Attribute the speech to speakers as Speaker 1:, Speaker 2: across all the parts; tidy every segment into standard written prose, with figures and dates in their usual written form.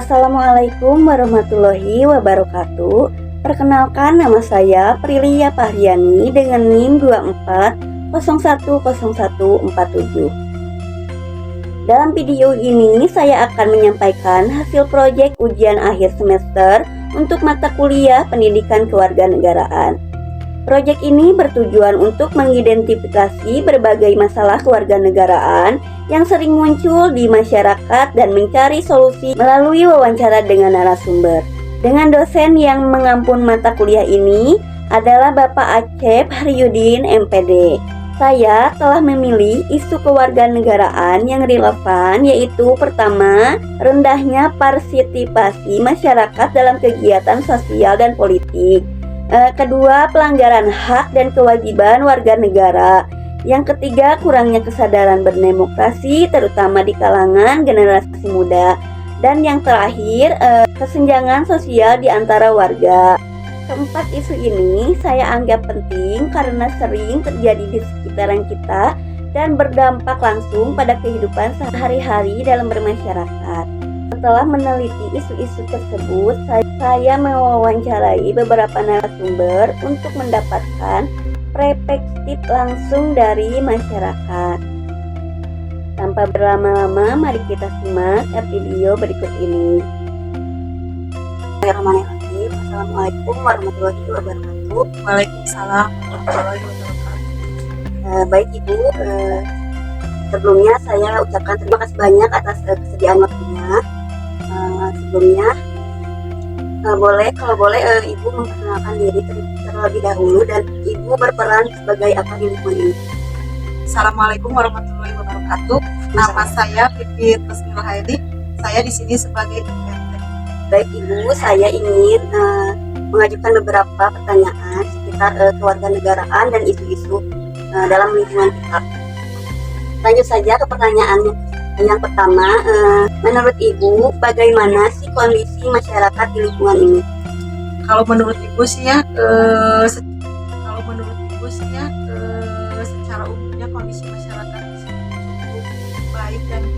Speaker 1: Assalamualaikum warahmatullahi wabarakatuh. Perkenalkan, nama saya Prilia Pahriani dengan NIM 24010147. Dalam video ini saya akan menyampaikan hasil proyek ujian akhir semester untuk mata kuliah Pendidikan Kewarganegaraan. Proyek ini bertujuan untuk mengidentifikasi berbagai masalah kewarganegaraan yang sering muncul di masyarakat dan mencari solusi melalui wawancara dengan narasumber. Dengan dosen yang mengampun mata kuliah ini adalah Bapak Acep Haryudin MPD. Saya telah memilih isu kewarganegaraan yang relevan, yaitu pertama, rendahnya partisipasi masyarakat dalam kegiatan sosial dan politik. Kedua, pelanggaran hak dan kewajiban warga negara. Yang ketiga, kurangnya kesadaran berdemokrasi terutama di kalangan generasi muda. Dan yang terakhir, kesenjangan sosial di antara warga. Keempat isu ini saya anggap penting karena sering terjadi di sekitaran kita dan berdampak langsung pada kehidupan sehari-hari dalam bermasyarakat. Setelah meneliti isu-isu tersebut, saya mewawancarai beberapa narasumber untuk mendapatkan perspektif langsung dari masyarakat. Tanpa berlama-lama, mari kita simak video berikut ini. Bismillahirrahmanirrahim. Assalamualaikum warahmatullahi wabarakatuh.
Speaker 2: Waalaikumsalam warahmatullahi wabarakatuh.
Speaker 1: Baik Ibu, sebelumnya saya ucapkan terima kasih banyak atas kesediaan waktunya. Sebelumnya, kalau boleh Ibu memperkenalkan diri terlebih dahulu dan Ibu berperan sebagai apa di lingkungan ini.
Speaker 2: Assalamualaikum warahmatullahi wabarakatuh. Nama saya Pipit Resmi Rahaidi. Saya di sini sebagai RT.
Speaker 1: Baik Ibu, saya ingin mengajukan beberapa pertanyaan sekitar kewarganegaraan dan isu-isu dalam lingkungan kita. Lanjut saja ke pertanyaannya. Yang pertama, menurut Ibu, bagaimana sih kondisi masyarakat di lingkungan ini?
Speaker 2: Kalau menurut Ibu sih ya, secara umumnya kondisi masyarakat di sini cukup baik dan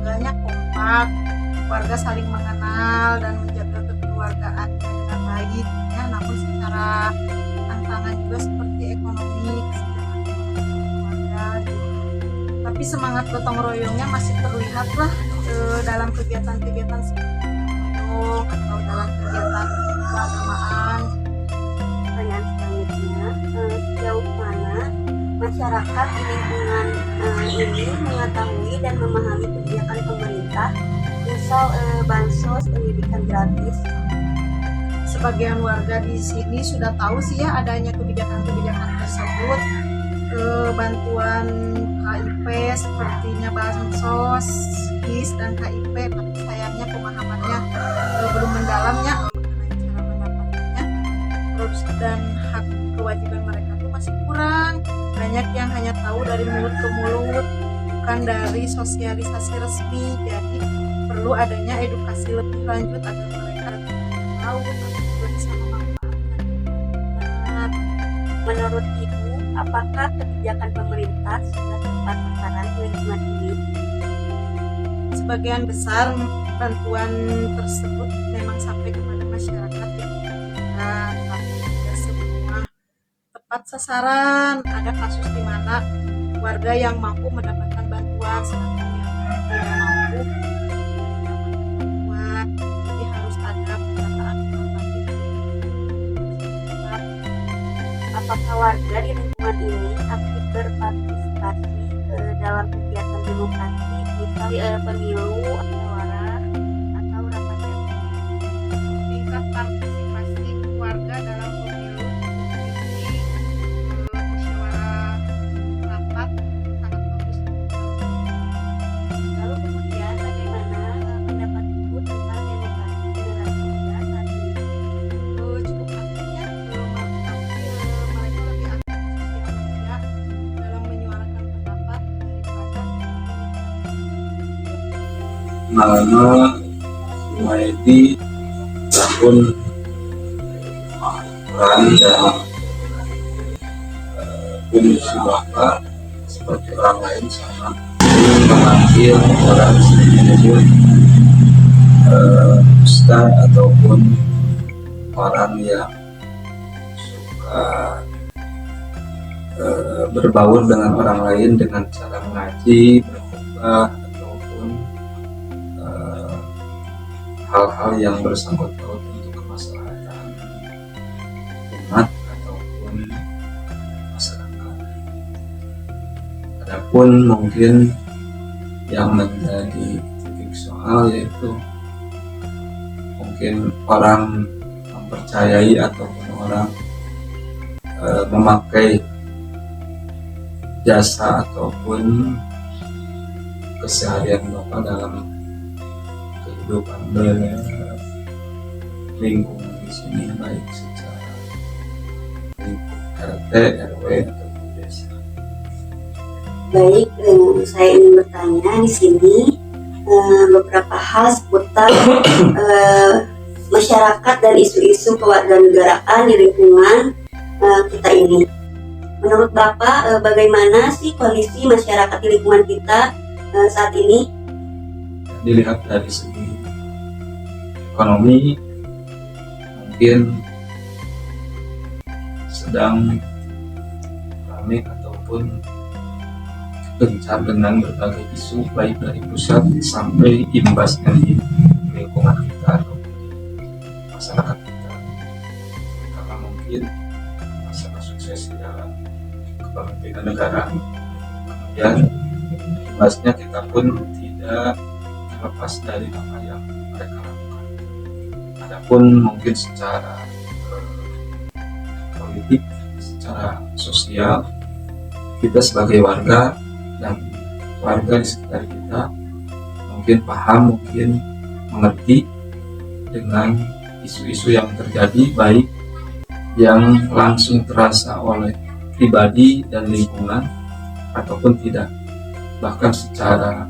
Speaker 2: banyak kompak, warga saling mengenal dan menjaga kekeluargaan dengan baik. Ya, namun secara tantangan juga seperti ekonomi, kesejahteraan keluarga. Tapi semangat gotong royongnya masih terlihat lah dalam kegiatan-kegiatan seperti atau dalam kegiatan keagamaan.
Speaker 1: Pertanyaan selanjutnya, sejauh mana masyarakat di lingkungan ini mengetahui dan memahami kebijakan pemerintah, misal bansos, pendidikan gratis?
Speaker 2: Sebagian warga di sini sudah tahu sih ya adanya kebijakan-kebijakan tersebut, bantuan KIP sepertinya bansos, KIS dan KIP, tapi sayangnya pemahamannya belum mendalamnya mengenai cara mendapatkannya, terus dan hak kewajiban mereka tuh masih kurang. Banyak yang hanya tahu dari mulut ke mulut, bukan dari sosialisasi resmi. Jadi perlu adanya edukasi lebih lanjut agar mereka tahu tapi juga bisa memanfaatkan.
Speaker 1: Menurut Ibu, apakah kebijakan pemerintah sudah tepat sasaran di lingkungan ini?
Speaker 2: Sebagian besar bantuan tersebut memang sampai kepada masyarakat yang membutuhkan, tapi tidak semua tepat sasaran. Ada kasus di mana warga yang mampu mendapatkan bantuan sedangkan yang tidak mampu mendapatkan bantuan. Jadi harus ada pendataan ulang lagi.
Speaker 1: Apakah warga di lingkungan ini aktif berpartisipasi dalam kegiatan demokrasi, misalnya pemilu, musyawarah, atau rapat RT?
Speaker 2: Tingkat partisipasi warga dalam pemilu ini musyawarah rapat sangat bagus.
Speaker 1: Lalu kemudian bagaimana pendapat Ibu tentang demokrasi generasi muda saat ini?
Speaker 2: Cukup aktifnya mereka lebih aktif di sosial media dalam menyuarakan pendapat daripada
Speaker 3: Nama Jumaidi tahun peran dan fungsi Bapak seperti orang lain sama mengambil orang sedikit ustadz ataupun orang yang suka berbaur dengan orang lain dengan cara mengaji, berkhotbah, ataupun hal-hal yang bersangkut paut untuk kemaslahatan umat ataupun masyarakat. Adapun mungkin yang menjadi titik soal yaitu mungkin orang mempercayai ataupun orang memakai jasa ataupun keseharian Bapak dalam kehidupan lingkungan di sini, baik secara lingkup RT, RW ataupun desa.
Speaker 1: Baik, saya ingin bertanya di sini beberapa hal seputar masyarakat dan isu-isu kewarganegaraan di lingkungan kita ini. Menurut Bapak, bagaimana sih kondisi masyarakat di lingkungan kita saat ini?
Speaker 3: Dilihat dari segi ekonomi, mungkin sedang ramai ataupun gencar dengan berbagai isu, baik dari pusat sampai imbasnya di lingkungan kita atau masyarakat kita. Karena mungkin masalah sukses di dalam kepemimpinan negara, kemudian imbasnya kita pun tidak terlepas dari apa yang mereka lakukan. Adapun mungkin secara politik, secara sosial, kita sebagai warga dan warga di sekitar kita mungkin paham, mungkin mengerti dengan isu-isu yang terjadi, baik yang langsung terasa oleh pribadi dan lingkungan ataupun tidak. Bahkan secara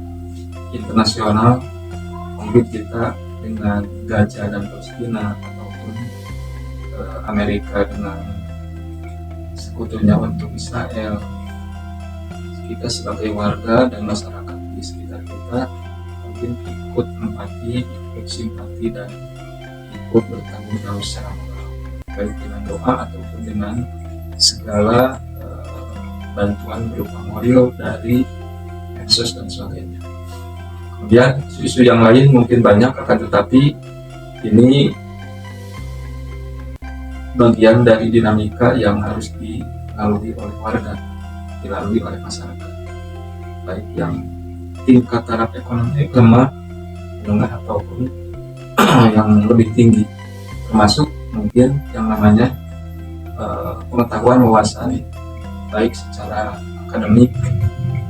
Speaker 3: internasional mungkin kita dengan Gaza dan Palestina ataupun Amerika dengan sekutunya untuk Israel, kita sebagai warga dan masyarakat di sekitar kita mungkin ikut empati, ikut simpati, dan ikut bertanggung jawab secara moral, baik dengan doa ataupun dengan segala bantuan berupa moral dari medsos dan sebagainya. Kemudian isu-isu yang lain mungkin banyak, akan tetapi ini bagian dari dinamika yang harus dilalui oleh warga, dilalui oleh masyarakat, baik yang tingkat taraf ekonomi lemah, menengah ataupun yang lebih tinggi, termasuk mungkin yang namanya pengetahuan wawasan, baik secara akademik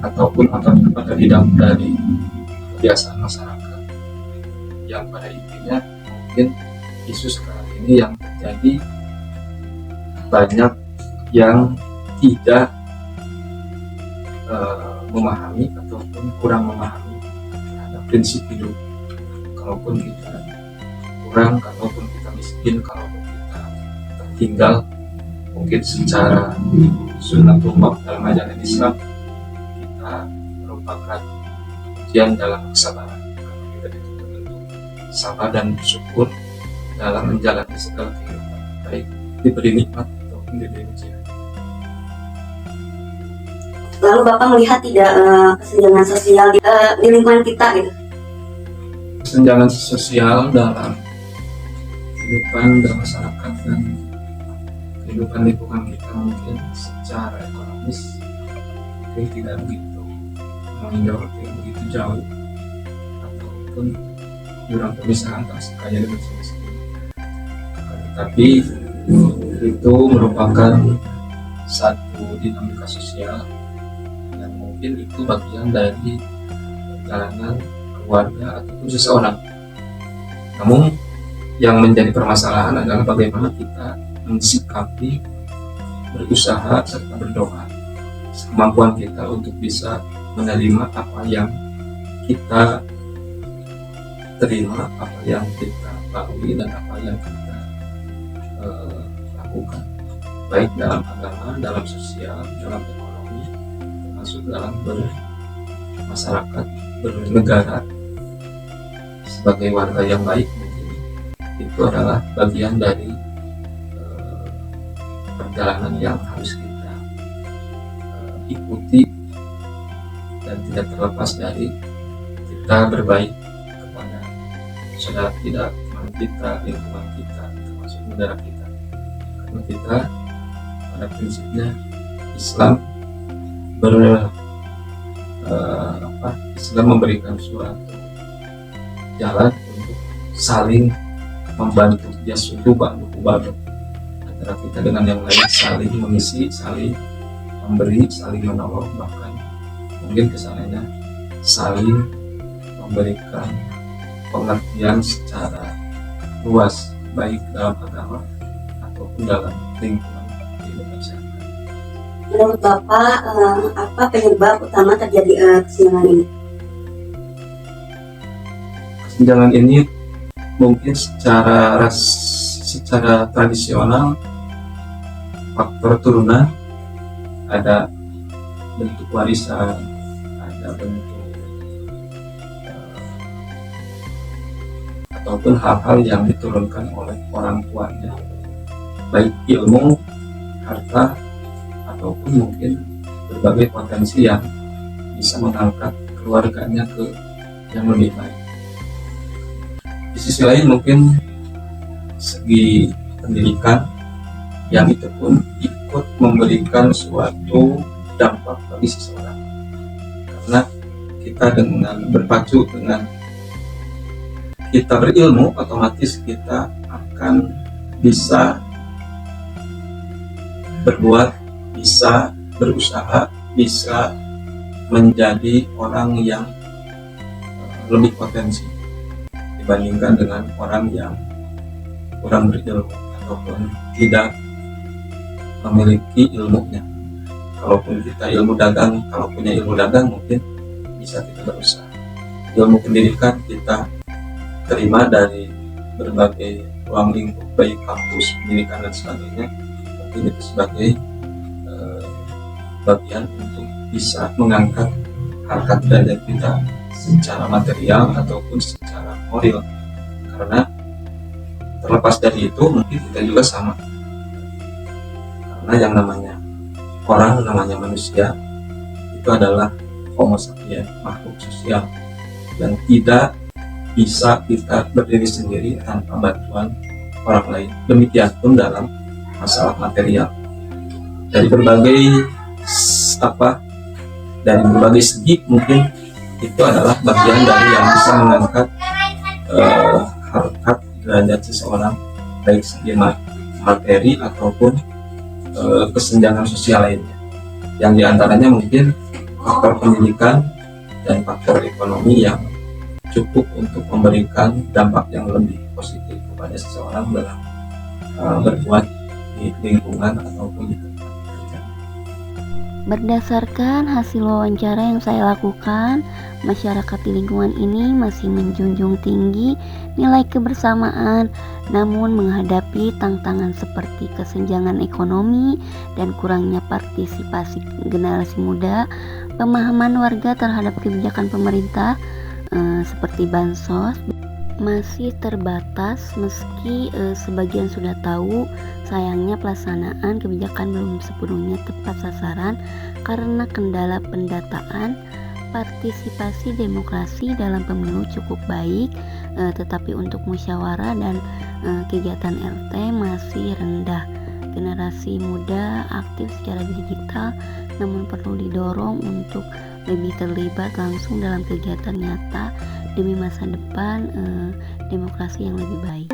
Speaker 3: ataupun pada bidang dari kebiasaan masyarakat, yang pada intinya mungkin isu sekarang ini yang terjadi banyak yang tidak memahami ataupun kurang memahami terhadap prinsip hidup. Kalaupun kita kurang, kalaupun kita miskin, kalaupun kita tertinggal mungkin secara sunnatullah dalam ajaran Islam, kita merupakan ujian dalam kesabaran. Kita dituntut untuk sabar dan bersyukur dalam menjalani segala kehidupan, baik diberi nikmat ataupun diberi ujian.
Speaker 1: Lalu Bapak melihat tidak kesenjangan sosial di lingkungan kita gitu?
Speaker 3: Kesenjangan sosial dalam kehidupan bermasyarakat dan kehidupan lingkungan kita mungkin secara ekonomis mungkin tidak begitu menjauh, tidak begitu jauh, ataupun jurang pemisahan antara si kaya dengan si miskin. Tetapi itu merupakan satu dinamika sosial dan mungkin itu bagian dari perjalanan keluarga ataupun seseorang. Namun yang menjadi permasalahan adalah bagaimana kita mensikapi, berusaha serta berdoa kemampuan kita untuk bisa menerima apa yang kita terima, apa yang kita lalui, dan apa yang kita lakukan, baik dalam agama, dalam sosial, dalam ekonomi, termasuk dalam bermasyarakat, bernegara sebagai warga yang baik mungkin itu adalah bagian dari perjalanan yang harus kita ikuti, dan tidak terlepas dari kita berbaik kepada saudara kita, teman kita, lingkungan kita, termasuk negara kita. Karena kita pada prinsipnya Islam Islam memberikan suatu jalan untuk saling membantu, yasudu ba'dukum ba'du, antara kita dengan yang lain, saling mengisi, saling memberi, saling menolong, bahkan mungkin kesannya saling memberikan pengertian secara luas, baik dalam agama ataupun dalam lingkungan Indonesia.
Speaker 1: Menurut Bapak, apa penyebab utama terjadi kesenjangan ini?
Speaker 3: Kesenjangan ini mungkin secara tradisional, faktor turunan, ada bentuk warisan, ada bentuk ataupun hal-hal yang diturunkan oleh orang tuanya, baik ilmu, harta, ataupun mungkin berbagai potensi yang bisa mengangkat keluarganya ke yang lebih baik. Di sisi lain mungkin segi pendidikan, yang itu pun ikut memberikan suatu dampak bagi seseorang, karena kita dengan berpacu dengan kita berilmu, otomatis kita akan bisa berbuat, bisa berusaha, bisa menjadi orang yang lebih potensi dibandingkan dengan orang yang kurang berilmu ataupun tidak memiliki ilmunya. Kalaupun kita kalau punya ilmu dagang mungkin bisa kita berusaha. Ilmu pendidikan kita terima dari berbagai ruang lingkup, baik kampus, pendidikan dan sebagainya, mungkin itu sebagai bagian untuk bisa mengangkat harkat derajat kita secara material ataupun secara moral. Karena terlepas dari itu mungkin kita juga sama, karena yang namanya orang, namanya manusia itu adalah homo sapiens, makhluk sosial yang tidak bisa kita berdiri sendiri tanpa bantuan orang lain. Demikian pun dalam masalah material, dari berbagai segi mungkin itu adalah bagian dari yang bisa mengangkat harkat derajat seseorang, baik segi materi ataupun kesenjangan sosial lainnya, yang diantaranya mungkin faktor pendidikan dan faktor ekonomi yang cukup untuk memberikan dampak yang lebih positif kepada seseorang dalam berbuat di lingkungan ataupun di tempat kerja.
Speaker 4: Berdasarkan hasil wawancara yang saya lakukan, masyarakat di lingkungan ini masih menjunjung tinggi nilai kebersamaan, namun menghadapi tantangan seperti kesenjangan ekonomi dan kurangnya partisipasi generasi muda, pemahaman warga terhadap kebijakan pemerintah seperti bansos masih terbatas. Meski sebagian sudah tahu, sayangnya pelaksanaan kebijakan belum sepenuhnya tepat sasaran karena kendala pendataan. Partisipasi demokrasi dalam pemilu cukup baik, tetapi untuk musyawarah dan kegiatan RT masih rendah. Generasi muda aktif secara digital, namun perlu didorong untuk lebih terlibat langsung dalam kegiatan nyata demi masa depan demokrasi yang lebih baik.